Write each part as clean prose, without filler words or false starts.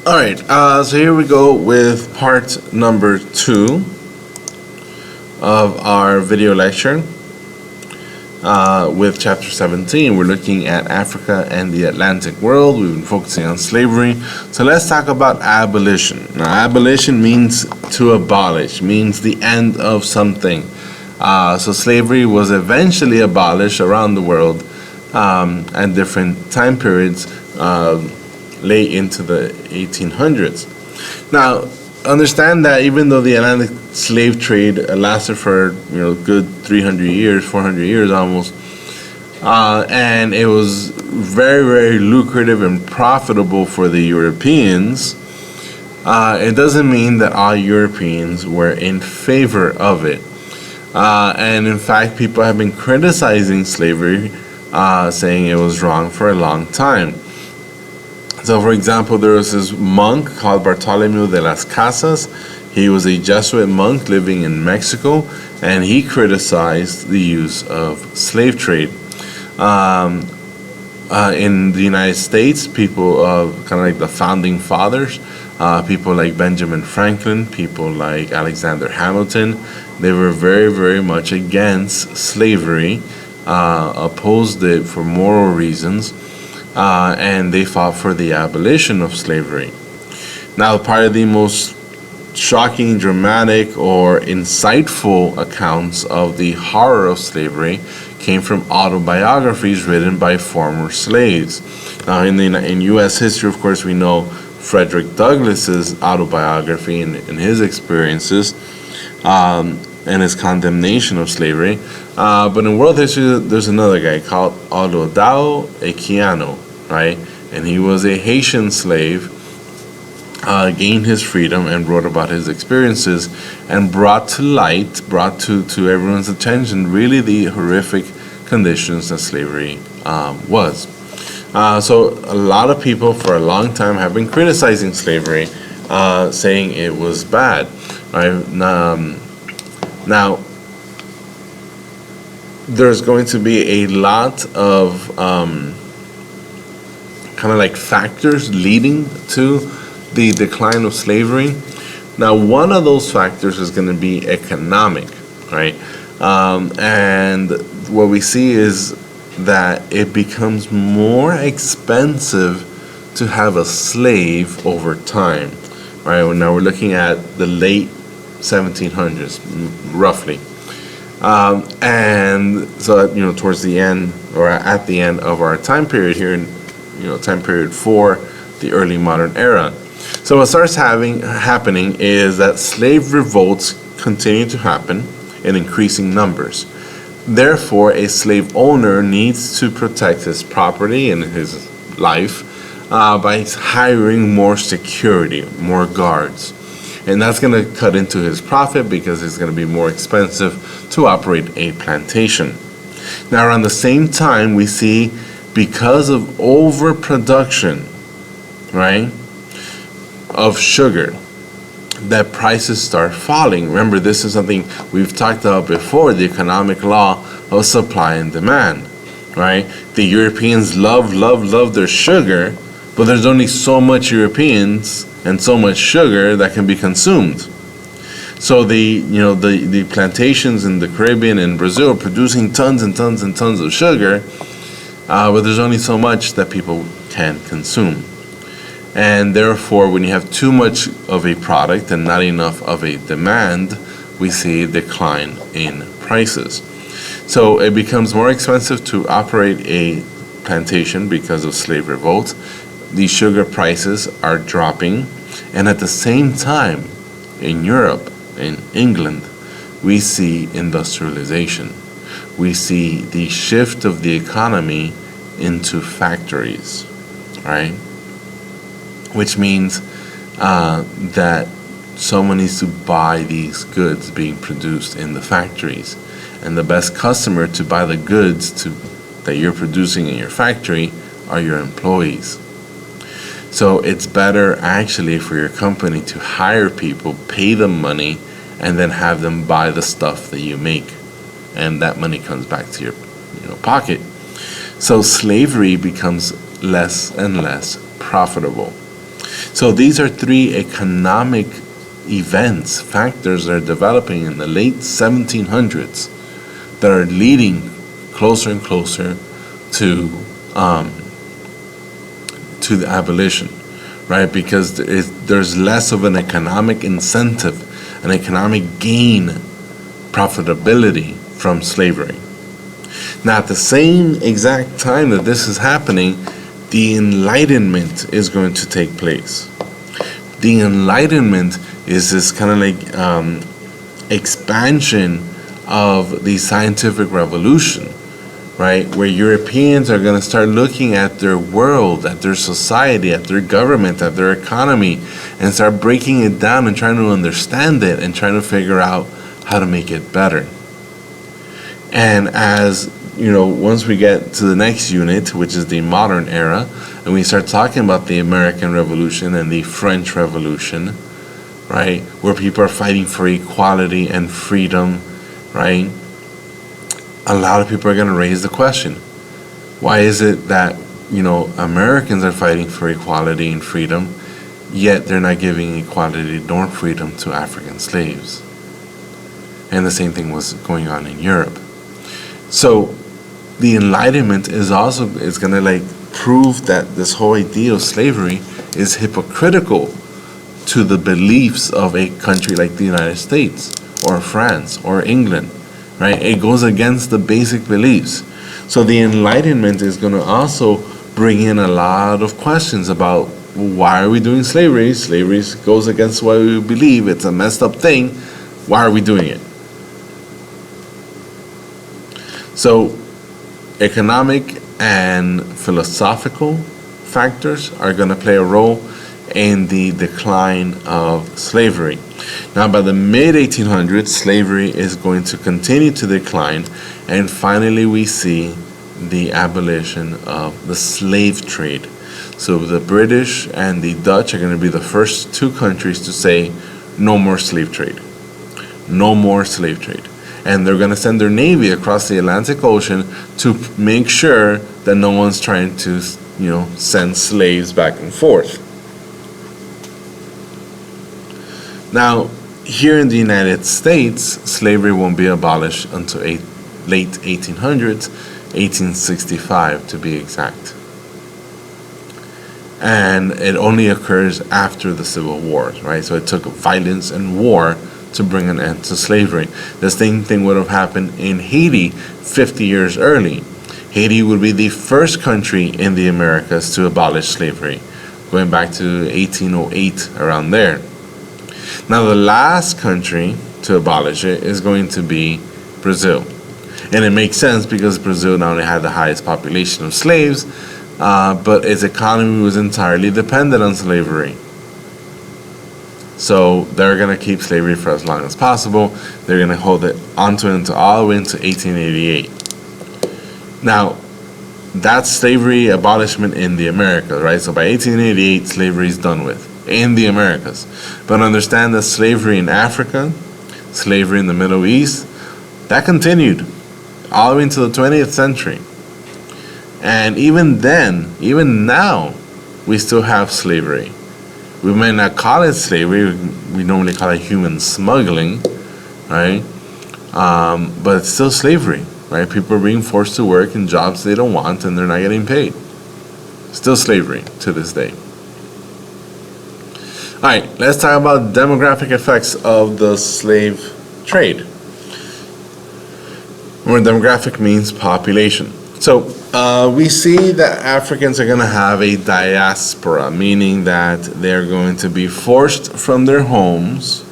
All right, so here we go with part number 2 of our video lecture with chapter 17. We're looking at Africa and the Atlantic world. We've been focusing on slavery. So let's talk about abolition. Now, abolition means to abolish, means the end of something. So slavery was eventually abolished around the world at different time periods, late into the 1800s. Now, understand that even though the Atlantic slave trade lasted for good 300 years, 400 years almost, and it was very, very lucrative and profitable for the Europeans, it doesn't mean that all Europeans were in favor of it. And in fact, people have been criticizing slavery, saying it was wrong for a long time. So, for example, there was this monk called Bartolomeu de las Casas. He was a Jesuit monk living in Mexico, and he criticized the use of slave trade. In the United States, people kind of like the founding fathers, people like Benjamin Franklin, people like Alexander Hamilton, they were very, very much against slavery, opposed it for moral reasons. And they fought for the abolition of slavery. Now, part of the most shocking, dramatic, or insightful accounts of the horror of slavery came from autobiographies written by former slaves. Now, in U.S. history, of course, we know Frederick Douglass's autobiography and his experiences and his condemnation of slavery. But in world history, there's another guy called Olodao Equiano, right? And he was a Haitian slave, gained his freedom and wrote about his experiences and brought to light, brought to everyone's attention really the horrific conditions that slavery was. So a lot of people for a long time have been criticizing slavery, saying it was bad, right? Now, there's going to be a lot of kind of like factors leading to the decline of slavery. Now, one of those factors is going to be economic, right? And what we see is that it becomes more expensive to have a slave over time, right? Now we're looking at the late 1700s, roughly. And so, towards the end or at the end of our time period here, in time period for the early modern era. So what starts happening is that slave revolts continue to happen in increasing numbers. Therefore, a slave owner needs to protect his property and his life by hiring more security, more guards. And that's going to cut into his profit because it's going to be more expensive to operate a plantation. Now, around the same time, we see because of overproduction, right, of sugar, that prices start falling. Remember, this is something we've talked about before, the economic law of supply and demand, right? The Europeans love their sugar, but there's only so much Europeans and so much sugar that can be consumed. So the plantations in the Caribbean and Brazil are producing tons and tons and tons of sugar, but there's only so much that people can consume. And therefore, when you have too much of a product and not enough of a demand, we see a decline in prices. So it becomes more expensive to operate a plantation because of slave revolts. The sugar prices are dropping, and at the same time, in Europe, in England, we see industrialization. We see the shift of the economy into factories, right? Which means that someone needs to buy these goods being produced in the factories. And the best customer to buy the goods that you're producing in your factory are your employees. So it's better actually for your company to hire people, pay them money, and then have them buy the stuff that you make. And that money comes back to your pocket. So slavery becomes less and less profitable. So these are three economic events, factors that are developing in the late 1700s that are leading closer and closer to the abolition, right? Because there's less of an economic incentive, an economic gain, profitability from slavery. Now, at the same exact time that this is happening, the Enlightenment is going to take place. The Enlightenment is this kind of like expansion of the scientific revolution, right? Where Europeans are going to start looking at their world, at their society, at their government, at their economy, and start breaking it down and trying to understand it and trying to figure out how to make it better. And as you know, once we get to the next unit, which is the modern era, and we start talking about the American Revolution and the French Revolution, right, where people are fighting for equality and freedom, right, a lot of people are going to raise the question, why is it that, you know, Americans are fighting for equality and freedom, yet they're not giving equality nor freedom to African slaves? And the same thing was going on in Europe. So the Enlightenment is going to like prove that this whole idea of slavery is hypocritical to the beliefs of a country like the United States or France or England, right? It goes against the basic beliefs. So the Enlightenment is going to also bring in a lot of questions about why are we doing slavery? Slavery goes against what we believe. It's a messed up thing. Why are we doing it? So economic and philosophical factors are going to play a role in the decline of slavery. Now, by the mid-1800s, slavery is going to continue to decline, and finally we see the abolition of the slave trade. So the British and the Dutch are going to be the first two countries to say no more slave trade. No more slave trade. And they're going to send their navy across the Atlantic Ocean to make sure that no one's trying to, you know, send slaves back and forth. Now, here in the United States, slavery won't be abolished until late 1800s, 1865 to be exact. And it only occurs after the Civil War, right? So it took violence and war to bring an end to slavery. The same thing would have happened in Haiti 50 years early. Haiti would be the first country in the Americas to abolish slavery, going back to 1808, around there. Now the last country to abolish it is going to be Brazil. And it makes sense because Brazil not only had the highest population of slaves, but its economy was entirely dependent on slavery. So they're going to keep slavery for as long as possible. They're going to hold it onto it all the way into 1888. Now, that's slavery abolishment in the Americas, right? So by 1888, slavery is done with in the Americas. But understand that slavery in Africa, slavery in the Middle East, that continued all the way into the 20th century. And even then, even now, we still have slavery. We may not call it slavery, we normally call it human smuggling, right? But it's still slavery, right? People are being forced to work in jobs they don't want and they're not getting paid. Still slavery to this day. All right, let's talk about demographic effects of the slave trade. Where demographic means population. So we see that Africans are going to have a diaspora, meaning that they're going to be forced from their homes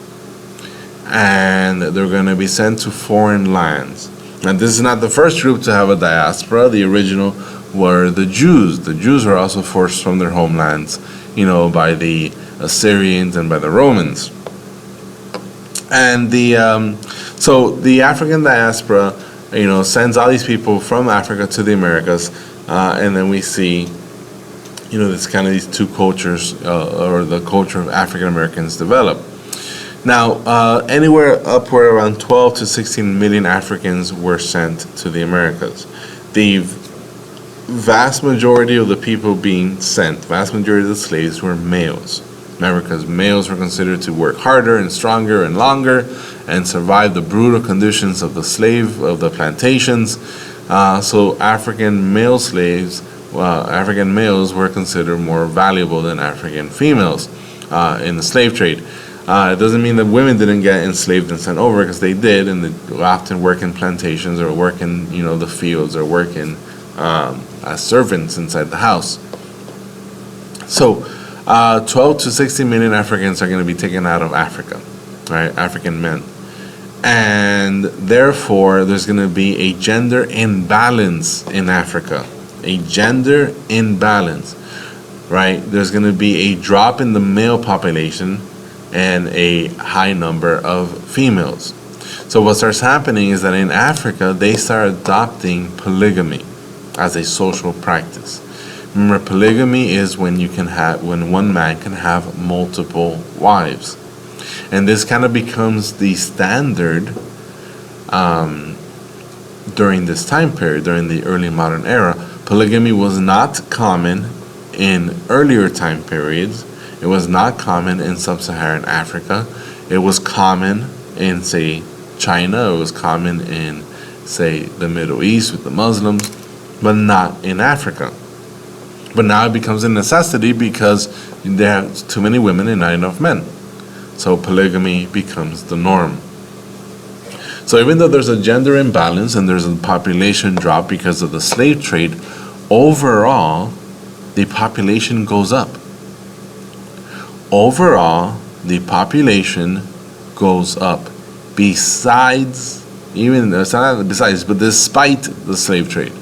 and they're going to be sent to foreign lands. And this is not the first group to have a diaspora. The original were the Jews. The Jews were also forced from their homelands, you know, by the Assyrians and by the Romans. And so the African diaspora, you know, sends all these people from Africa to the Americas, and then we see, you know, this kind of these two cultures, or the culture of African Americans develop. Now, anywhere upward around 12 to 16 million Africans were sent to the Americas. The vast majority of the people being sent, vast majority of the slaves were males. Remember, because males were considered to work harder and stronger and longer and survive the brutal conditions of the plantations. So African male slaves, African males were considered more valuable than African females in the slave trade. It doesn't mean that women didn't get enslaved and sent over, because they did, and they often work in plantations or work in the fields or work in as servants inside the house. So 12 to 60 million Africans are going to be taken out of Africa, right? African men. And therefore, there's going to be a gender imbalance in Africa. A gender imbalance, right? There's going to be a drop in the male population and a high number of females. So what starts happening is that in Africa, they start adopting polygamy as a social practice. Remember, polygamy is when one man can have multiple wives. And this kind of becomes the standard during this time period, during the early modern era. Polygamy was not common in earlier time periods. It was not common in Sub-Saharan Africa. It was common in, say, China. It was common in, say, the Middle East with the Muslims, but not in Africa. But now it becomes a necessity because there are too many women and not enough men. So polygamy becomes the norm. So even though there's a gender imbalance and there's a population drop because of the slave trade, overall, the population goes up. Overall, the population goes up. Despite the slave trade.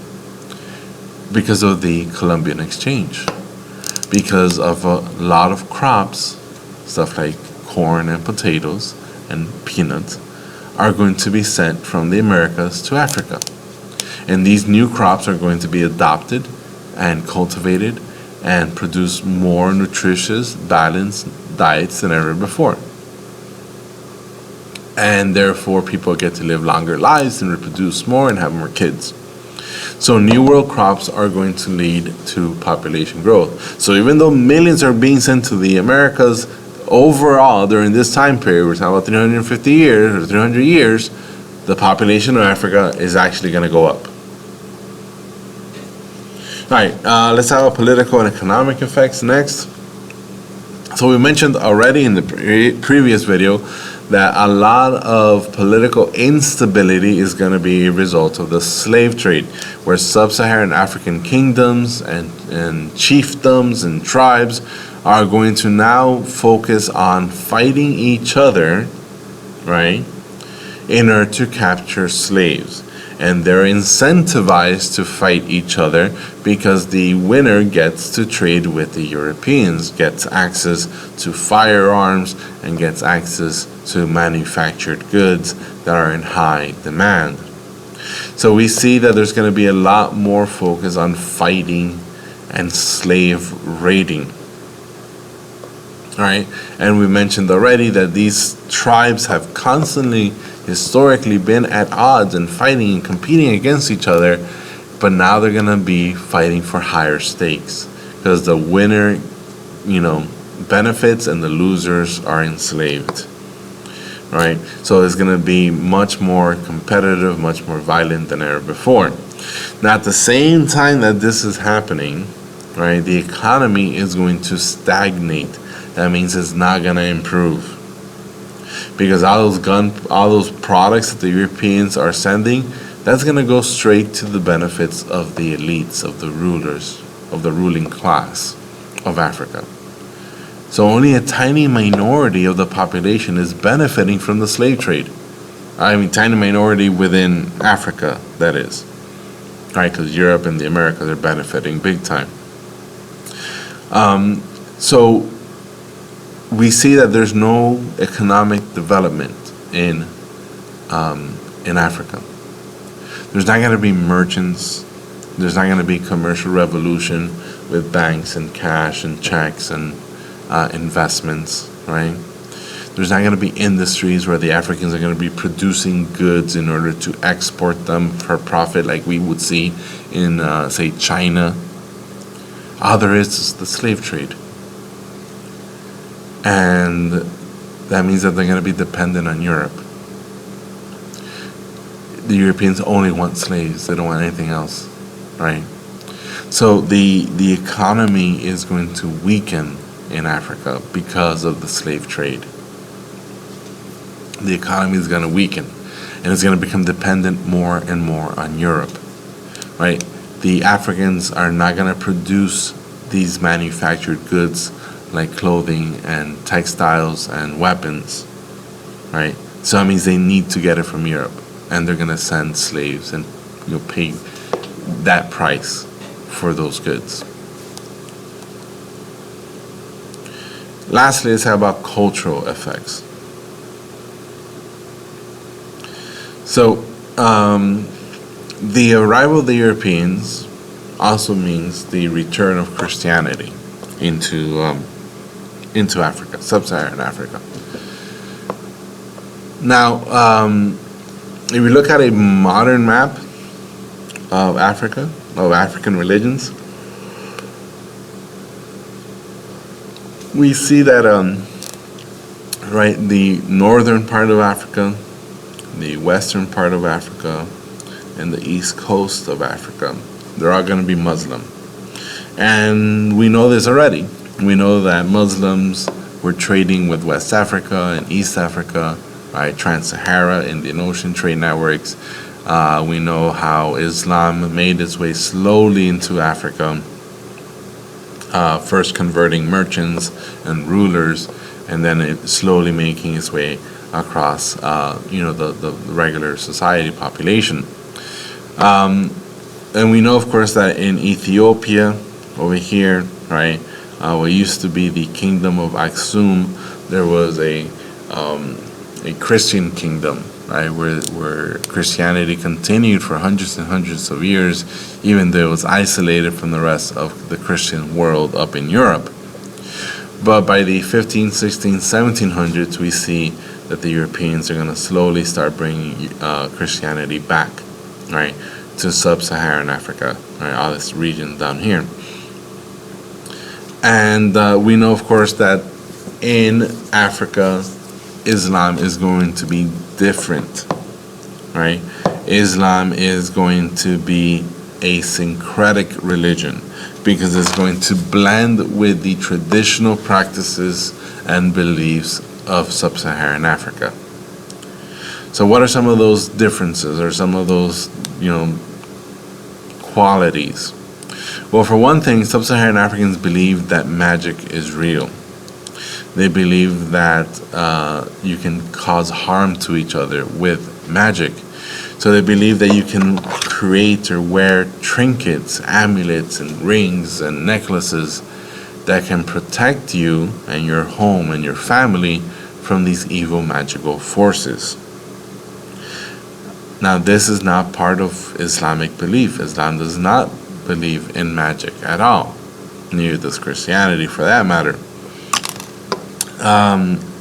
Because of the Columbian exchange. Because of a lot of crops, stuff like corn and potatoes and peanuts, are going to be sent from the Americas to Africa. And these new crops are going to be adopted and cultivated and produce more nutritious, balanced diets than ever before. And therefore, people get to live longer lives and reproduce more and have more kids. So New World crops are going to lead to population growth. So even though millions are being sent to the Americas, overall, during this time period, we're talking about 350 years or 300 years, the population of Africa is actually going to go up. All right, let's have a political and economic effects next. So we mentioned already in the previous video that a lot of political instability is going to be a result of the slave trade, where Sub-Saharan African kingdoms and chiefdoms and tribes are going to now focus on fighting each other, right, in order to capture slaves. And they're incentivized to fight each other because the winner gets to trade with the Europeans, gets access to firearms, and gets access to manufactured goods that are in high demand. So we see that there's going to be a lot more focus on fighting and slave raiding. All right, and we mentioned already that these tribes have constantly, historically, been at odds and fighting and competing against each other, but now they're going to be fighting for higher stakes because the winner, benefits and the losers are enslaved. Right? So it's going to be much more competitive, much more violent than ever before. Now, at the same time that this is happening, right, the economy is going to stagnate. That means it's not going to improve. Because all those products that the Europeans are sending, that's going to go straight to the benefits of the elites, of the rulers, of the ruling class of Africa. So only a tiny minority of the population is benefiting from the slave trade. I mean, tiny minority within Africa, that is. Right, because Europe and the Americas are benefiting big time. So we see that there's no economic development in Africa. There's not going to be merchants. There's not going to be commercial revolution with banks and cash and checks and investments, right? There's not going to be industries where the Africans are going to be producing goods in order to export them for profit like we would see in say, China. All there is the slave trade. And that means that they're going to be dependent on Europe. The Europeans only want slaves. They don't want anything else, right? So the economy is going to weaken in Africa because of the slave trade. The economy is going to weaken, and it's going to become dependent more and more on Europe, right? The Africans are not going to produce these manufactured goods like clothing and textiles and weapons, right? So that means they need to get it from Europe, and they're going to send slaves and pay that price for those goods. Lastly, let's talk about cultural effects. So, the arrival of the Europeans also means the return of Christianity into Africa, Sub-Saharan Africa. Now, if we look at a modern map of Africa, of African religions, we see that right, the northern part of Africa, the western part of Africa, and the east coast of Africa, they're all going to be Muslim. And we know this already. We know that Muslims were trading with West Africa and East Africa, right, Trans-Sahara, Indian Ocean trade networks. We know how Islam made its way slowly into Africa, first converting merchants and rulers, and then it slowly making its way across, the regular society population. And we know, of course, that in Ethiopia, over here, right, what used to be the kingdom of Aksum, there was a Christian kingdom, right, where Christianity continued for hundreds and hundreds of years, even though it was isolated from the rest of the Christian world up in Europe. But by the 15, 16, 1700s, we see that the Europeans are going to slowly start bringing Christianity back, right, to Sub-Saharan Africa, right, all this region down here. And we know, of course, that in Africa, Islam is going to be different, right? Islam is going to be a syncretic religion because it's going to blend with the traditional practices and beliefs of Sub-Saharan Africa. So what are some of those differences or some of those, qualities? Well, for one thing, Sub-Saharan Africans believe that magic is real. They believe that you can cause harm to each other with magic. So they believe that you can create or wear trinkets, amulets, and rings and necklaces that can protect you and your home and your family from these evil magical forces. Now, this is not part of Islamic belief. Islam does not believe in magic at all. Neither does Christianity, for that matter.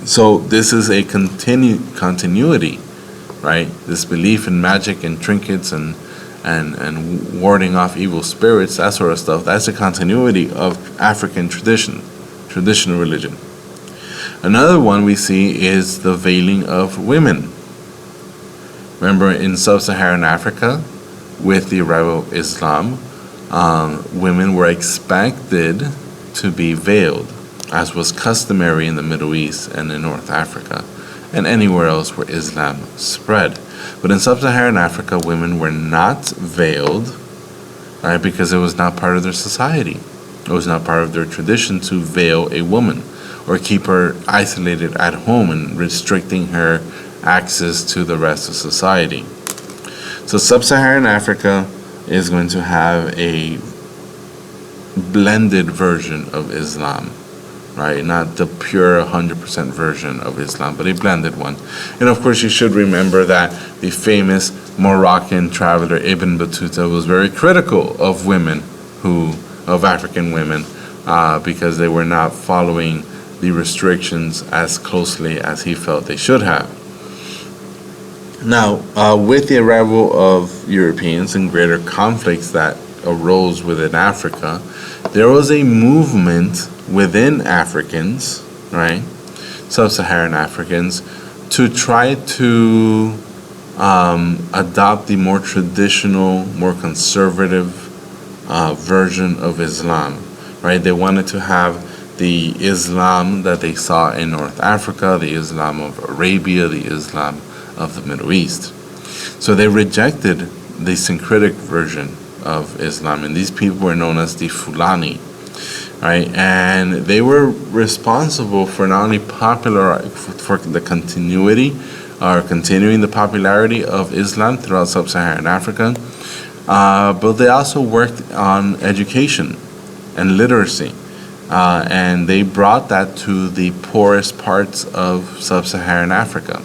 So this is a continuity, right? This belief in magic and trinkets and warding off evil spirits, that sort of stuff, that's a continuity of African traditional religion. Another one we see is the veiling of women. Remember, in Sub-Saharan Africa, with the arrival of Islam, women were expected to be veiled, as was customary in the Middle East and in North Africa, and anywhere else where Islam spread. But in Sub-Saharan Africa, women were not veiled, right, because it was not part of their society. It was not part of their tradition to veil a woman or keep her isolated at home and restricting her access to the rest of society. So Sub-Saharan Africa is going to have a blended version of Islam, right? Not the pure 100% version of Islam, but a blended one. And of course, you should remember that the famous Moroccan traveler Ibn Battuta was very critical of women, of African women, because they were not following the restrictions as closely as he felt they should have. Now, with the arrival of Europeans and greater conflicts that arose within Africa, there was a movement within Africans, right, Sub-Saharan Africans, to try to adopt the more traditional, more conservative version of Islam, right? They wanted to have the Islam that they saw in North Africa, the Islam of Arabia, the Islam of the Middle East. So they rejected the syncretic version of Islam, and these people were known as the Fulani, right? And they were responsible for not only for the continuity or continuing the popularity of Islam throughout Sub-Saharan Africa, but they also worked on education and literacy. And they brought that to the poorest parts of Sub-Saharan Africa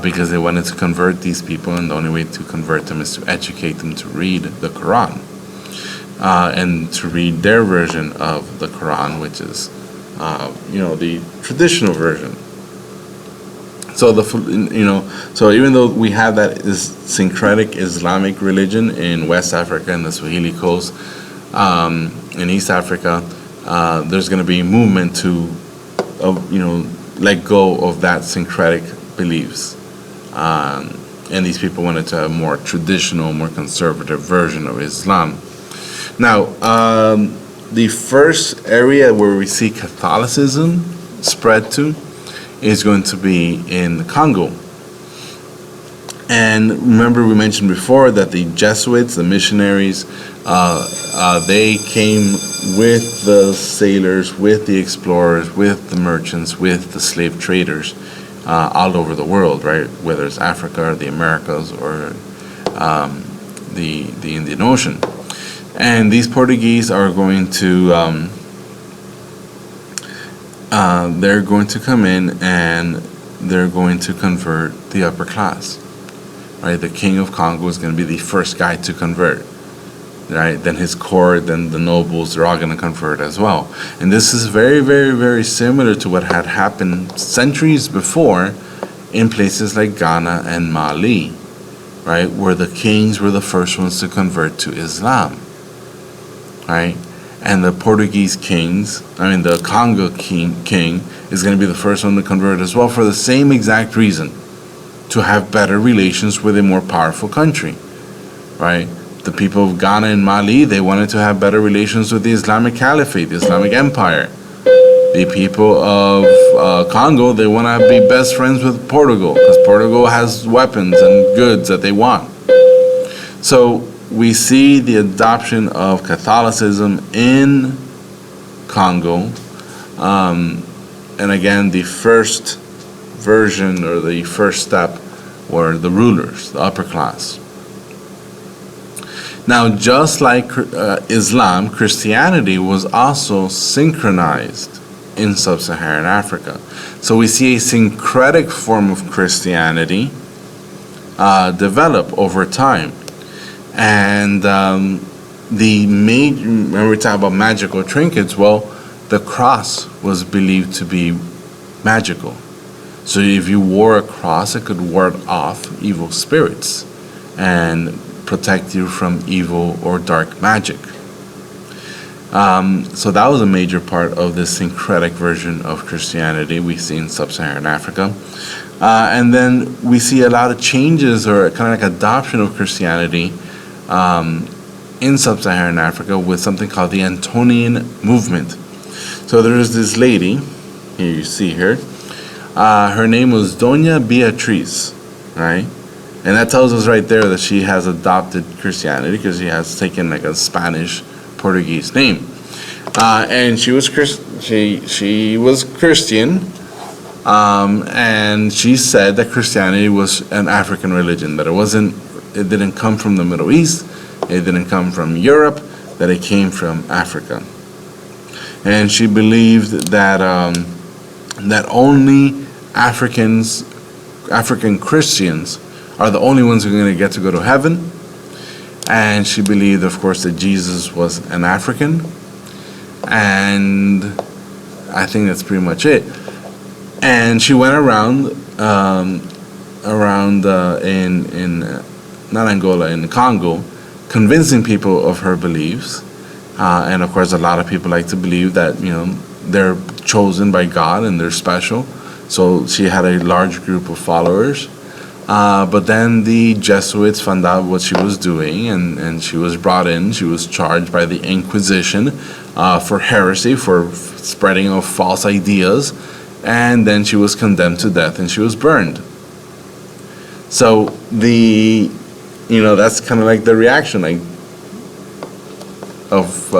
because they wanted to convert these people, and the only way to convert them is to educate them to read the Quran and to read their version of the Quran, which is, the traditional version. So so even though we have that syncretic Islamic religion in West Africa and the Swahili coast, in East Africa, there's going to be a movement to, let go of that syncretic beliefs. And these people wanted to have a more traditional, more conservative version of Islam. Now, the first area where we see Catholicism spread to is going to be in the Congo. And remember, we mentioned before that the Jesuits, the missionaries, they came with the sailors, with the explorers, with the merchants, with the slave traders all over the world, right? Whether it's Africa or the Americas or the Indian Ocean. And these Portuguese are going to they're going to come in and they're going to convert the upper class. Right, the king of Kongo is going to be the first guy to convert. Right, then his court, then the nobles, they're all going to convert as well. And this is very, very, very similar to what had happened centuries before in places like Ghana and Mali, right, where the kings were the first ones to convert to Islam. Right, and the Portuguese the Congo king is going to be the first one to convert as well for the same exact reason. To have better relations with a more powerful country, right? The people of Ghana and Mali, they wanted to have better relations with the Islamic Caliphate, the Islamic Empire. The people of Congo, they want to be best friends with Portugal because Portugal has weapons and goods that they want. So we see the adoption of Catholicism in Congo, and again, the first version or the first step were the rulers, the upper class. Now, just like Islam, Christianity was also synchronized in Sub-Saharan Africa. So we see a syncretic form of Christianity develop over time. And when we talk about magical trinkets, well, the cross was believed to be magical. So if you wore a cross, it could ward off evil spirits and protect you from evil or dark magic. So that was a major part of the syncretic version of Christianity we see in Sub-Saharan Africa. And then we see a lot of changes or kind of like adoption of Christianity in Sub-Saharan Africa with something called the Antonian movement. So there is this lady, here you see her, her name was Doña Beatriz, right? And that tells us right there that she has adopted Christianity because she has taken like a Spanish Portuguese name. And she was she was Christian, and she said that Christianity was an African religion, that it didn't come from the Middle East, it didn't come from Europe, that it came from Africa. And she believed that that only African Christians are the only ones who are going to get to go to heaven. And she believed, of course, that Jesus was an African. And I think that's pretty much it. And she went around around in not Angola, in Congo, convincing people of her beliefs. And of course, a lot of people like to believe that, they're chosen by God and they're special. So she had a large group of followers. But then the Jesuits found out what she was doing, and she was brought in. She was charged by the Inquisition for heresy, for spreading of false ideas. And then she was condemned to death and she was burned. So that's kind of like the reaction of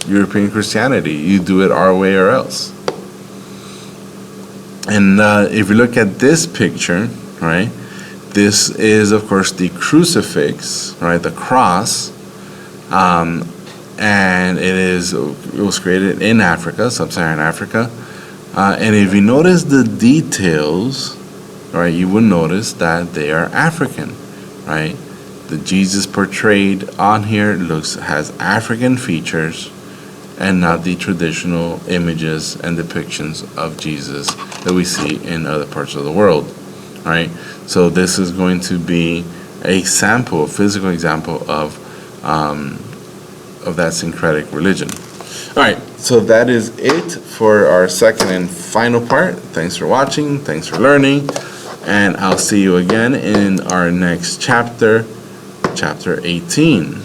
European Christianity. You do it our way or else. And if you look at this picture, right, this is, of course, the crucifix, right, the cross, and it was created in Africa, Sub-Saharan Africa. And if you notice the details, right, you will notice that they are African, right? The Jesus portrayed on here has African features and not the traditional images and depictions of Jesus that we see in other parts of the world, right? So this is going to be a physical example of that syncretic religion. All right, so that is it for our second and final part. Thanks for watching. Thanks for learning. And I'll see you again in our next chapter, chapter 18.